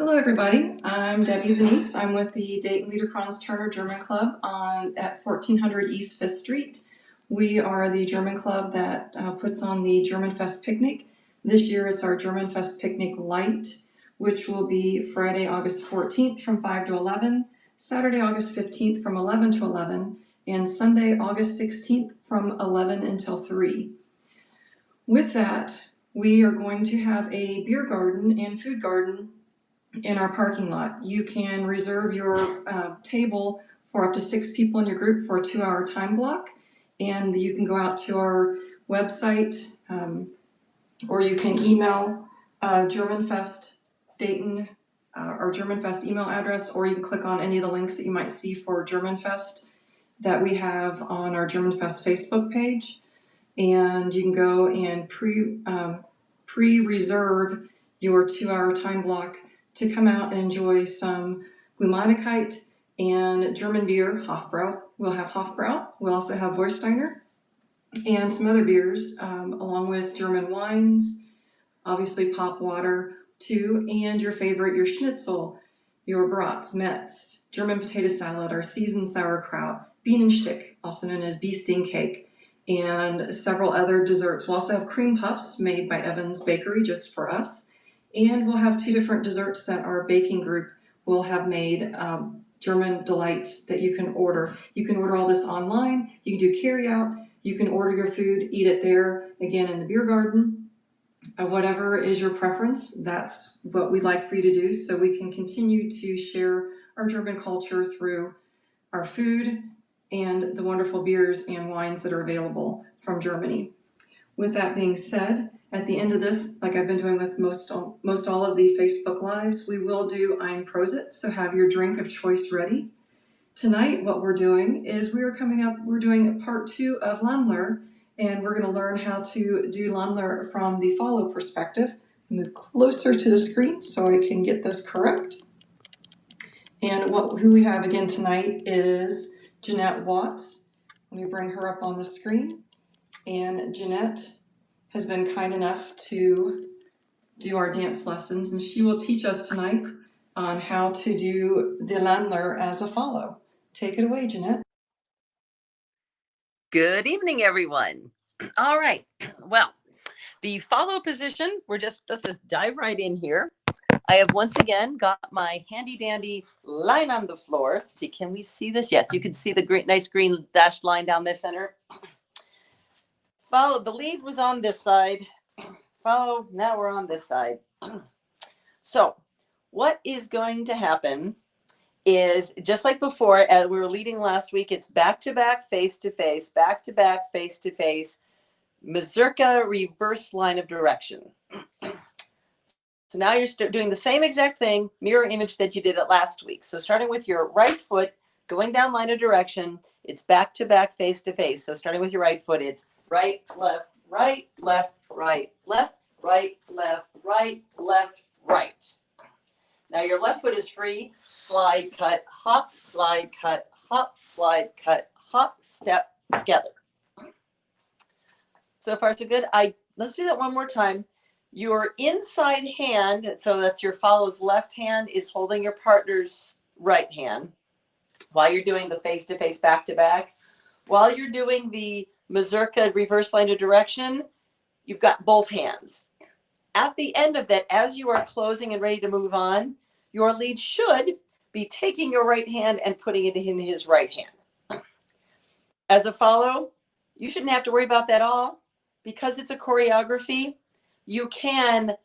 Hello, everybody. I'm Debbie Venice. I'm with the Dayton Liederkranz Turner German Club at 1400 East 5th Street. We are the German club that puts on the German Fest picnic. This year it's our German Fest Picnic Light, which will be Friday, August 14th from 5 to 11, Saturday, August 15th from 11 to 11, and Sunday, August 16th from 11 until 3. With that, we are going to have a beer garden and food garden in our parking lot. You can reserve your table for up to 6 people in your group for a 2-hour time block, and you can go out to our website or you can email Germanfest Dayton, our Germanfest email address, or you can click on any of the links that you might see for Germanfest that we have on our Germanfest Facebook page, and you can go and pre-reserve your 2-hour time block to come out and enjoy some Glühmannigkeit and German beer, Hofbrau. We'll have Hofbrau. We'll also have Warsteiner and some other beers, along with German wines, obviously pop water too, and your favorite, your schnitzel, your brats, Metz, German potato salad, our seasoned sauerkraut, Bienenstich, also known as bee sting cake, and several other desserts. We'll also have cream puffs made by Evan's Bakery just for us. And we'll have 2 different desserts that our baking group will have made, German delights that you can order. You can order all this online. You can do carry out. You can order your food, eat it there, again, in the beer garden. Whatever is your preference, that's what we'd like for you to do, so we can continue to share our German culture through our food and the wonderful beers and wines that are available from Germany. With that being said, at the end of this, like I've been doing with most all of the Facebook Lives, we will do Ein Prosit, so have your drink of choice ready. Tonight, what we're doing is we're doing part 2 of Laendler, and we're going to learn how to do Laendler from the follow perspective. Move closer to the screen so I can get this correct. And who we have again tonight is Jeanette Watts. Let me bring her up on the screen. And Jeanette has been kind enough to do our dance lessons, and she will teach us tonight on how to do the Laendler as a follow. Take it away, Jeanette. Good evening, everyone. All right. Well, the follow position, let's just dive right in here. I have once again got my handy dandy line on the floor. See, can we see this? Yes, you can see the nice green dashed line down the center. Follow, the lead was on this side. Follow, now we're on this side. So what is going to happen is, just like before, as we were leading last week, it's back-to-back, face-to-face, back-to-back, face-to-face, mazurka reverse line of direction. So now you're doing the same exact thing, mirror image that you did it last week. So starting with your right foot, going down line of direction, it's back-to-back, face-to-face. So starting with your right foot, it's right, left, right, left, right, left, right, left, right, left, right. Now your left foot is free, slide, cut, hop, slide, cut, hop, slide, cut, hop, step, together. So far so good. Let's do that one more time. Your inside hand, so that's your follow's left hand, is holding your partner's right hand while you're doing the face-to-face, back-to-back. While you're doing the mazurka reverse line of direction, you've got both hands. At the end of that, as you are closing and ready to move on, your lead should be taking your right hand and putting it in his right hand. As a follow, you shouldn't have to worry about that at all. Because it's a choreography, you can,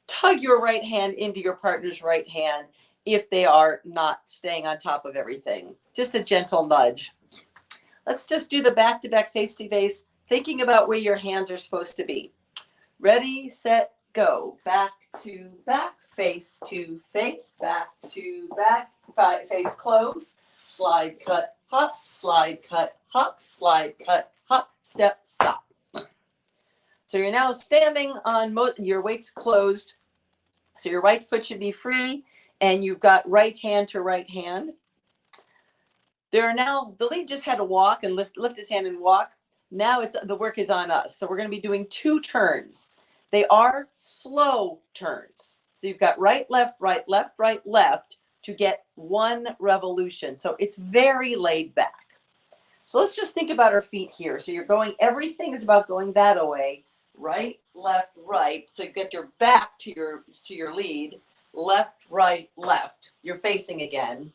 tug your right hand into your partner's right hand if they are not staying on top of everything. Just a gentle nudge. Let's just do the back-to-back, face-to-face, thinking about where your hands are supposed to be. Ready, set, go. Back to back, face to face, back to back, face close, slide, cut, hop, slide, cut, hop, slide, cut, hop, step, stop. So you're now standing on your weight's closed. So your right foot should be free, and you've got right hand to right hand. The lead just had to walk and lift his hand and walk. Now the work is on us. So we're going to be doing 2 turns. They are slow turns. So you've got right, left, right, left, right, left to get one revolution. So it's very laid back. So let's just think about our feet here. So you're going, everything is about going that way. Right, left, right. So you get your back to your lead. Left, right, left. You're facing again.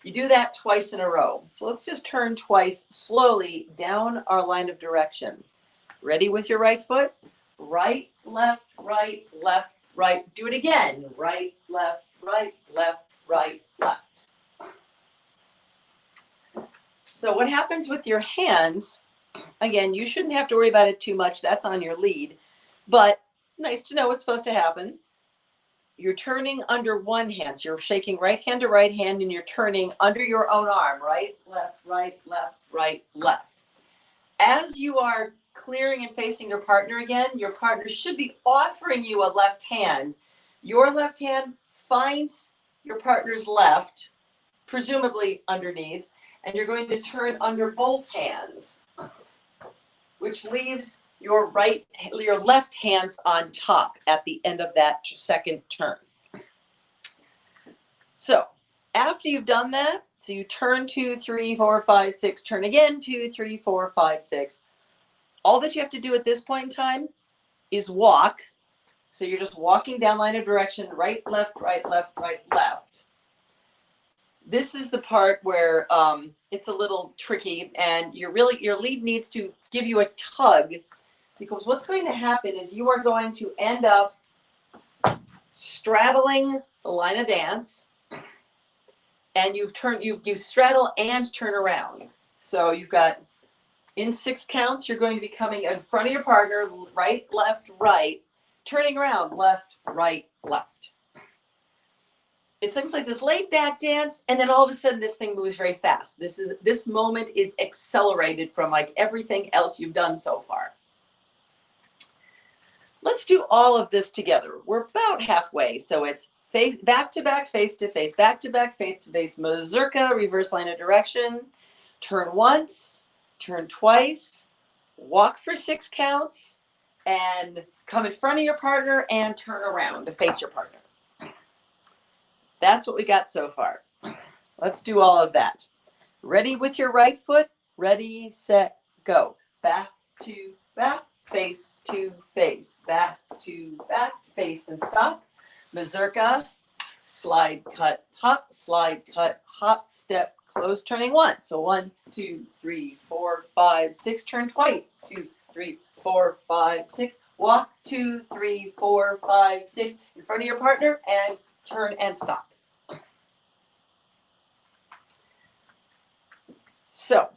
You do that twice in a row. So let's just turn twice slowly down our line of direction. Ready with your right foot? Right, left, right, left, right. Do it again. Right, left, right, left, right, left. So what happens with your hands, again, you shouldn't have to worry about it too much. That's on your lead. But nice to know what's supposed to happen. You're turning under one hand. So you're shaking right hand to right hand, and you're turning under your own arm. Right, left, right, left. As you are clearing and facing your partner again, your partner should be offering you a left hand. Your left hand finds your partner's left, presumably underneath, and you're going to turn under both hands, which leaves your left hands on top at the end of that second turn. So after you've done that, so you turn 2, 3, 4, 5, 6, turn again, 2, 3, 4, 5, 6. All that you have to do at this point in time is walk. So you're just walking down line of direction, right, left, right, left, right, left. This is the part where it's a little tricky, and your lead needs to give you a tug, because what's going to happen is you are going to end up straddling the line of dance, and you straddle and turn around. So you've got, in 6 counts, you're going to be coming in front of your partner, right, left, right, turning around, left, right, left. It seems like this laid back dance, and then all of a sudden this thing moves very fast. This moment is accelerated from like everything else you've done so far. Let's do all of this together. We're about halfway. So it's back to back, face to face, back to back, face to face, mazurka, reverse line of direction, turn once, turn twice, walk for 6 counts, and come in front of your partner and turn around to face your partner. That's what we got so far. Let's do all of that. Ready with your right foot? Ready, set, go. Back to back, face to face. Back to back, face and stop. Mazurka, slide, cut, hop, step, close, turning once. So 1, 2, 3, 4, 5, 6, turn twice. 2, 3, 4, 5, 6. Walk 2, 3, 4, 5, 6 in front of your partner and turn and stop. So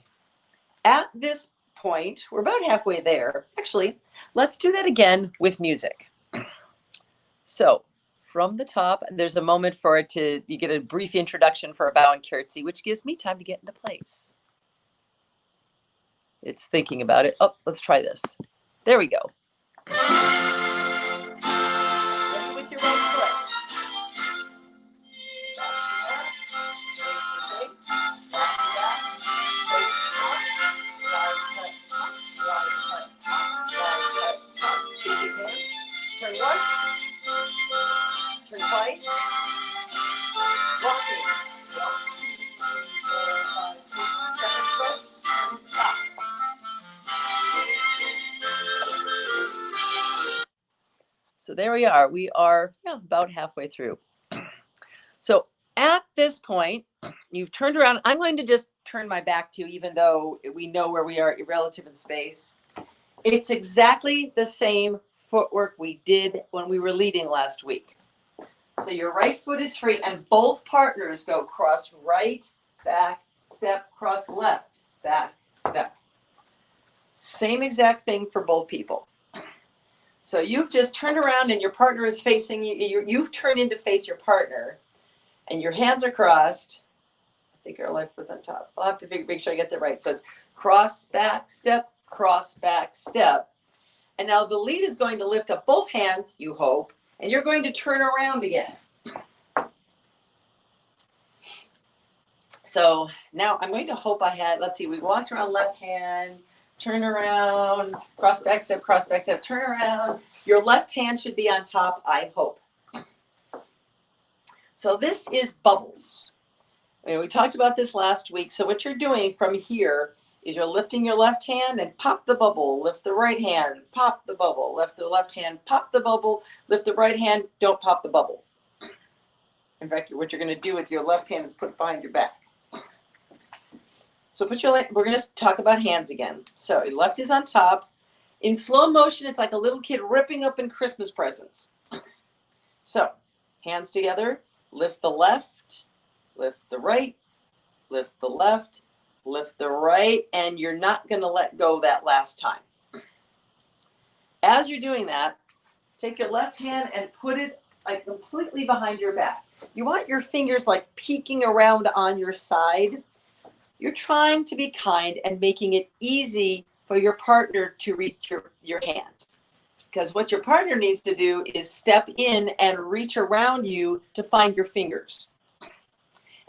at this point, we're about halfway there. Actually, let's do that again with music. So from the top, there's a moment for it you get a brief introduction for a bow and curtsy, which gives me time to get into place. It's thinking about it. Oh, let's try this. There we go. Ready with your right foot. Turn once, turn twice, walking, 1, 2, 3, 4, 5, 6, second foot, and stop. So there we are. We are about halfway through. So at this point, you've turned around. I'm going to just turn my back to you, even though we know where we are relative in space. It's exactly the same footwork we did when we were leading last week. So your right foot is free, and both partners go cross right, back, step, cross left, back, step. Same exact thing for both people. So you've just turned around and your partner is facing you. You've turned in to face your partner, and your hands are crossed. I think our left was on top. I'll have to make sure I get that right. So it's cross, back, step, cross, back, step. And now the lead is going to lift up both hands, you hope, and you're going to turn around again. So now I'm going to hope let's see, we walked around left hand, turn around, cross, back, step, turn around. Your left hand should be on top, I hope. So this is bubbles. We talked about this last week. So what you're doing from here is you're lifting your left hand and pop the bubble, lift the right hand, pop the bubble, lift the left hand, pop the bubble, lift the right hand, don't pop the bubble. In fact, what you're going to do with your left hand is put it behind your back. So we're going to talk about hands again. So your left is on top. In slow motion, it's like a little kid ripping open Christmas presents. So hands together, lift the left, lift the right, lift the left, lift the right, and you're not going to let go that last time. As you're doing that, take your left hand and put it like completely behind your back. You want your fingers like peeking around on your side. You're trying to be kind and making it easy for your partner to reach your hands. Because what your partner needs to do is step in and reach around you to find your fingers.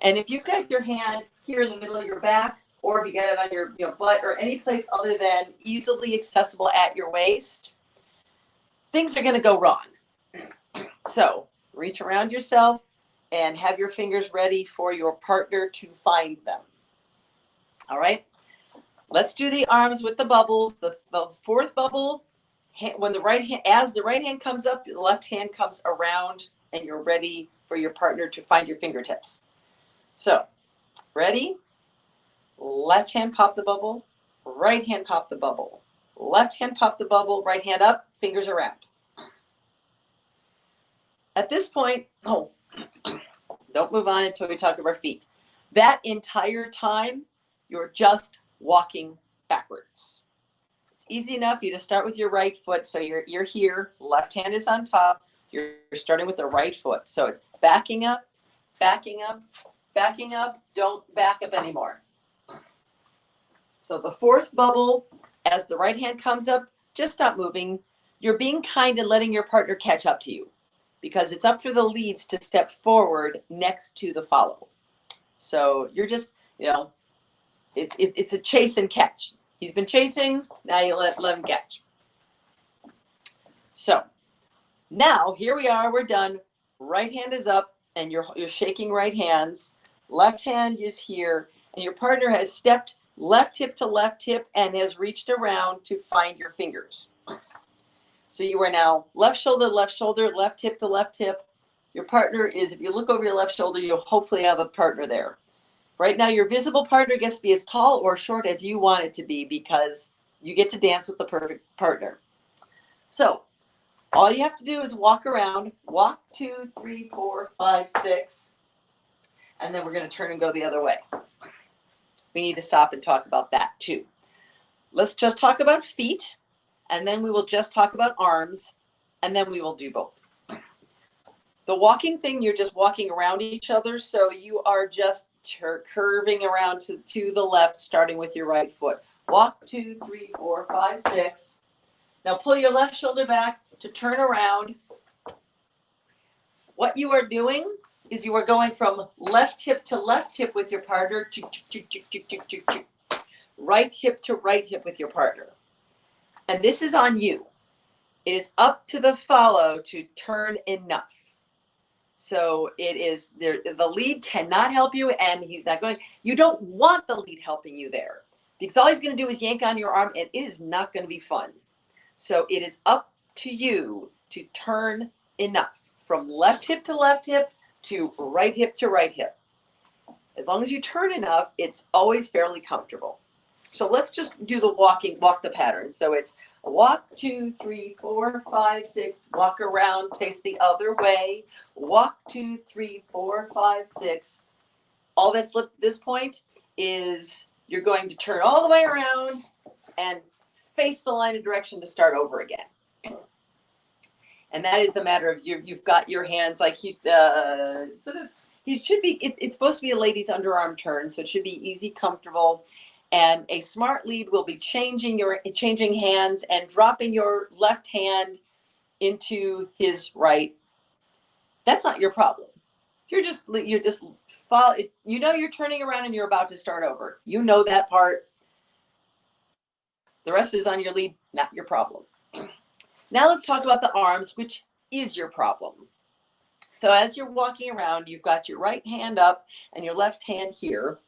And if you've got your hand here in the middle of your back, or if you got it on your butt or any place other than easily accessible at your waist, things are going to go wrong. So reach around yourself and have your fingers ready for your partner to find them. All right, let's do the arms with the bubbles. The fourth bubble, when as the right hand comes up, the left hand comes around and you're ready for your partner to find your fingertips. So, ready? Left hand pop the bubble, right hand pop the bubble, left hand pop the bubble, right hand up, fingers around. At this point, don't move on until we talk about feet. That entire time, you're just walking backwards. It's easy enough. You just start with your right foot. So you're here, left hand is on top. You're starting with the right foot. So it's backing up, backing up, backing up. Don't back up anymore. So the fourth bubble, as the right hand comes up, just stop moving. You're being kind and letting your partner catch up to you because it's up for the leads to step forward next to the follow. So you're just, it's a chase and catch. He's been chasing, now you let him catch. So now here we are, we're done. Right hand is up and you're shaking right hands. Left hand is here and your partner has stepped left hip to left hip and has reached around to find your fingers. So you are now left shoulder, left hip to left hip. Your partner is, if you look over your left shoulder, you'll hopefully have a partner there. Right now, your visible partner gets to be as tall or short as you want it to be because you get to dance with the perfect partner. So all you have to do is walk around, walk 2, 3, 4, 5, 6, and then we're going to turn and go the other way. We need to stop and talk about that too. Let's just talk about feet, and then we will just talk about arms, and then we will do both. The walking thing, you're just walking around each other, so you are just curving around to the left, starting with your right foot. Walk 2, 3, 4, 5, 6. Now pull your left shoulder back to turn around. What you are doing is you are going from left hip to left hip with your partner, right hip to right hip with your partner. And this is on you. It is up to the follow to turn enough. So it is the lead cannot help you and he's not going. You don't want the lead helping you there because all he's going to do is yank on your arm and it is not going to be fun. So it is up to you to turn enough from left hip to right hip to right hip. As long as you turn enough, it's always fairly comfortable. So let's just do the walk the pattern. So it's walk 2, 3, 4, 5, 6, walk around, face the other way, walk 2, 3, 4, 5, 6. All that's left at this point is you're going to turn all the way around and face the line of direction to start over again. And that is a matter of you've got your hands like it's supposed to be a lady's underarm turn, so it should be easy, comfortable. And a smart lead will be changing hands and dropping your left hand into his right. That's not your problem. You're just follow. You're turning around and you're about to start over. You know that part. The rest is on your lead, not your problem. Now let's talk about the arms, which is your problem. So as you're walking around, you've got your right hand up and your left hand here.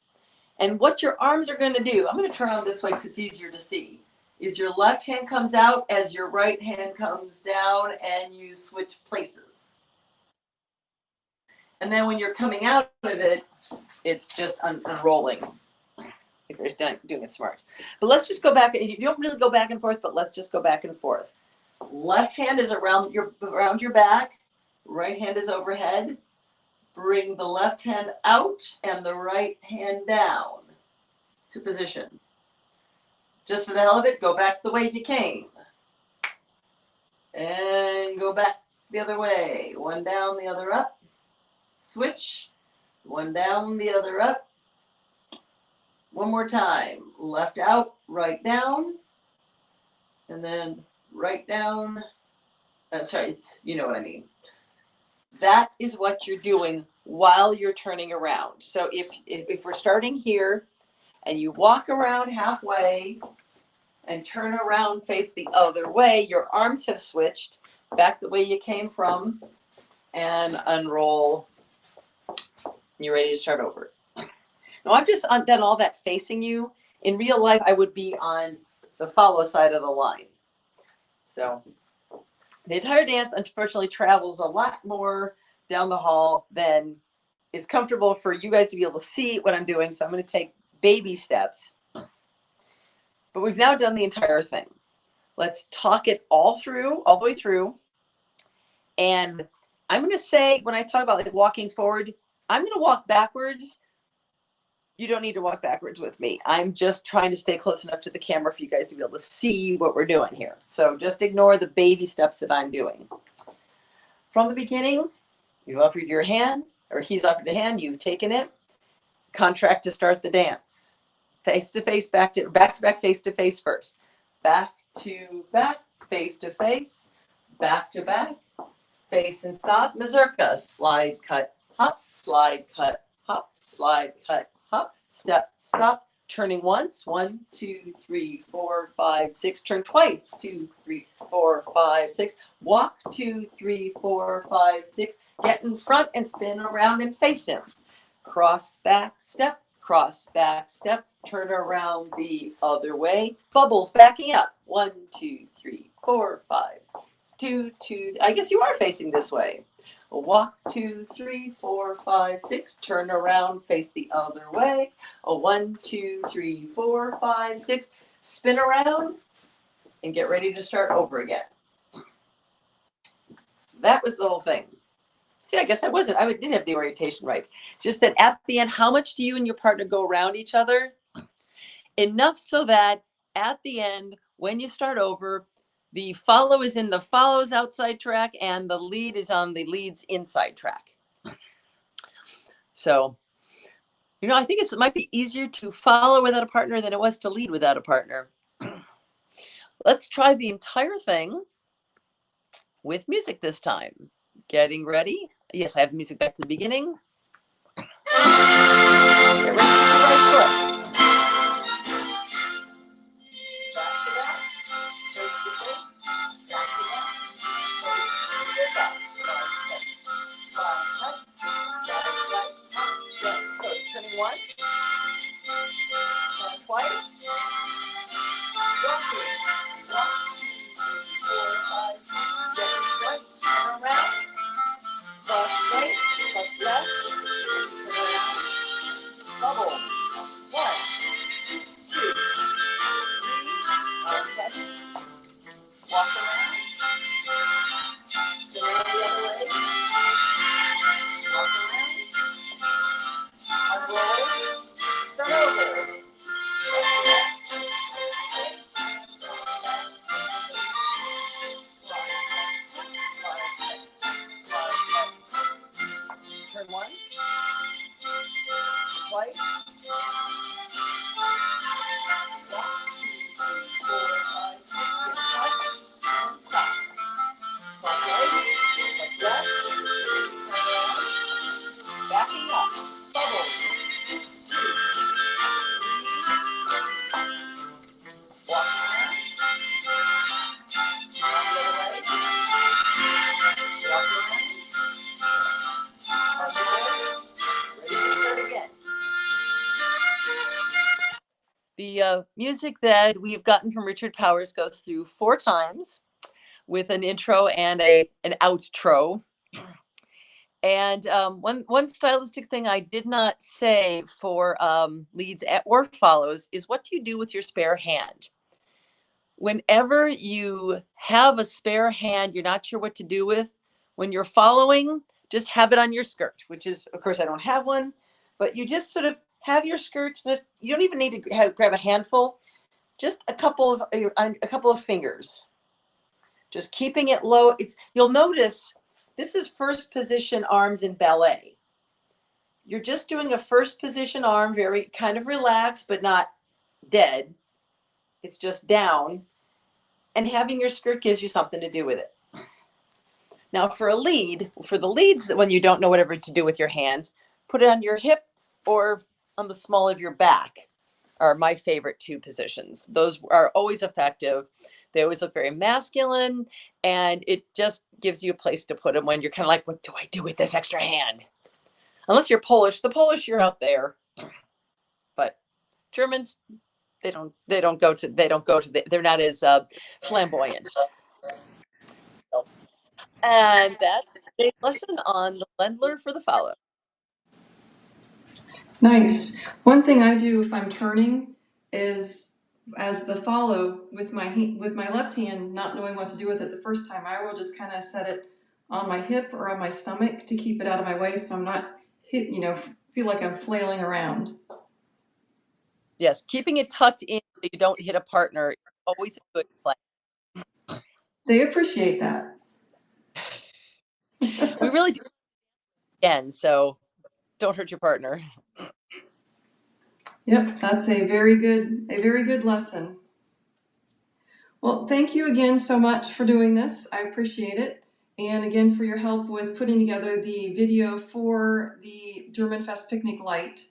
And what your arms are going to do, I'm going to turn on this way because it's easier to see, is your left hand comes out as your right hand comes down and you switch places. And then when you're coming out of it, it's just unrolling. If you're doing it smart. But let's just go back. You don't really go back and forth, but let's just go back and forth. Left hand is around your back. Right hand is overhead. Bring the left hand out and the right hand down to position. Just for the hell of it, go back the way you came. And go back the other way. One down, the other up. Switch. One down, the other up. One more time. Left out, right down. And then right down. Sorry, you know what I mean. That is what you're doing while you're turning around. So if we're starting here and you walk around halfway and turn around, face the other way, your arms have switched back the way you came from, and unroll. You're ready to start over. Now I've just done all that facing you. In real life, I would be on the follow side of the line. So the entire dance, unfortunately, travels a lot more down the hall than is comfortable for you guys to be able to see what I'm doing. So I'm going to take baby steps. But we've now done the entire thing. Let's talk it all through, all the way through. And I'm going to say, when I talk about like walking forward, I'm going to walk backwards. You don't need to walk backwards with me. I'm just trying to stay close enough to the camera for you guys to be able to see what we're doing here. So just ignore the baby steps that I'm doing. From the beginning, you offered your hand, or he's offered a hand, you've taken it. Contract to start the dance. Face to face, back to back, face to face first. Back to back, face to face, back to back, face and stop. Mazurka, slide, cut, hop, slide, cut, hop, slide, cut, hop, step, stop, turning once, 1, 2, 3, 4, 5, 6, turn twice, 2, 3, 4, 5, 6, walk, 2, 3, 4, 5, 6, get in front and spin around and face him. Cross back step, turn around the other way, bubbles backing up, 1, 2, 3, 4, 5, 2, 2, I guess you are facing this way. Walk, 2, 3, 4, 5, 6, turn around, face the other way. 1, 2, 3, 4, 5, 6, spin around and get ready to start over again. That was the whole thing. See, I guess I didn't have the orientation right. It's just that at the end, how much do you and your partner go around each other? Enough so that at the end, when you start over, the follow is in the follow's outside track and the lead is on the lead's inside track. So, I think it might be easier to follow without a partner than it was to lead without a partner. Let's try the entire thing with music this time. Getting ready. Yes, I have music back to the beginning. Get ready to the right foot. Back to back. Face to face. Back to back. Face to back. Slide cut. Slide cut. Step close. Turning once. Turn twice. Walking. 1, 2, 3, 4, 5, 6. Get in front. Spin around. Cross right, cross left, turn around, bubbles. 1, the music that we've gotten from Richard Powers goes through 4 times with an intro and an outro. And one stylistic thing I did not say for leads or follows is, what do you do with your spare hand? Whenever you have a spare hand you're not sure what to do with, when you're following, just have it on your skirt, which is, of course, I don't have one, but you just sort of have your skirt. Just, you don't even need to grab a handful, just a couple of fingers, just keeping it low. You'll notice this is first position arms in ballet. You're just doing a first position arm, very kind of relaxed, but not dead. It's just down, and having your skirt gives you something to do with it. Now for the leads, when you don't know whatever to do with your hands, put it on your hip or on the small of your back are my favorite 2 positions. Those are always effective. They always look very masculine, and it just gives you a place to put them when you're kind of like, what do I do with this extra hand? Unless you're Polish. The Polish, you're out there. But Germans, they're not as flamboyant. And that's today's lesson on the Laendler for the follow. Nice. One thing I do if I'm turning is, as the follow with my left hand, not knowing what to do with it the first time, I will just kind of set it on my hip or on my stomach to keep it out of my way, so I'm not feel like I'm flailing around. Yes, keeping it tucked in so you don't hit a partner is always a good play. They appreciate that. We really do again, so don't hurt your partner. Yep, that's a very good lesson. Well, thank you again so much for doing this. I appreciate it. And again, for your help with putting together the video for the German Fest Picnic Light.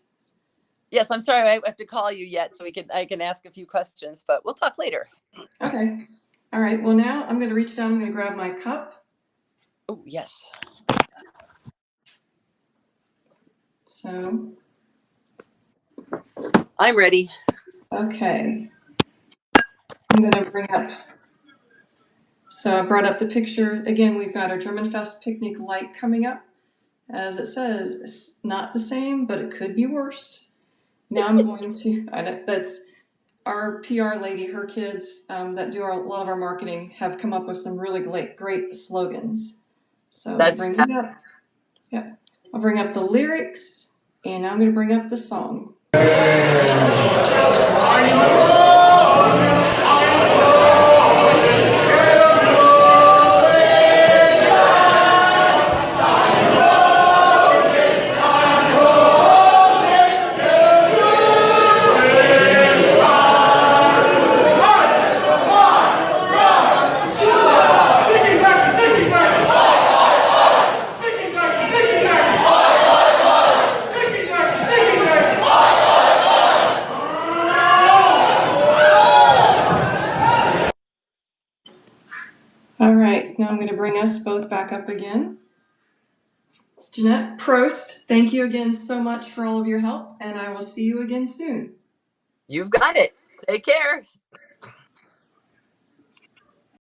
Yes, I'm sorry I have to call you yet, so I can ask a few questions, but we'll talk later. Okay. All right. Well, now I'm going to reach down. I'm going to grab my cup. Oh, yes. So. I'm ready. Okay. I'm going to bring up. So I brought up the picture. Again, we've got our German Fest Picnic Light coming up. As it says, it's not the same, but it could be worse. Now I'm going to, that's our PR lady, her kids that do a lot of our marketing have come up with some really great slogans. So That's bring it up. Yeah. I'll bring up the lyrics, and I'm going to bring up the song. All right, now I'm going to bring us both back up again. Jeanette, Prost, thank you again so much for all of your help, and I will see you again soon. You've got it. Take care.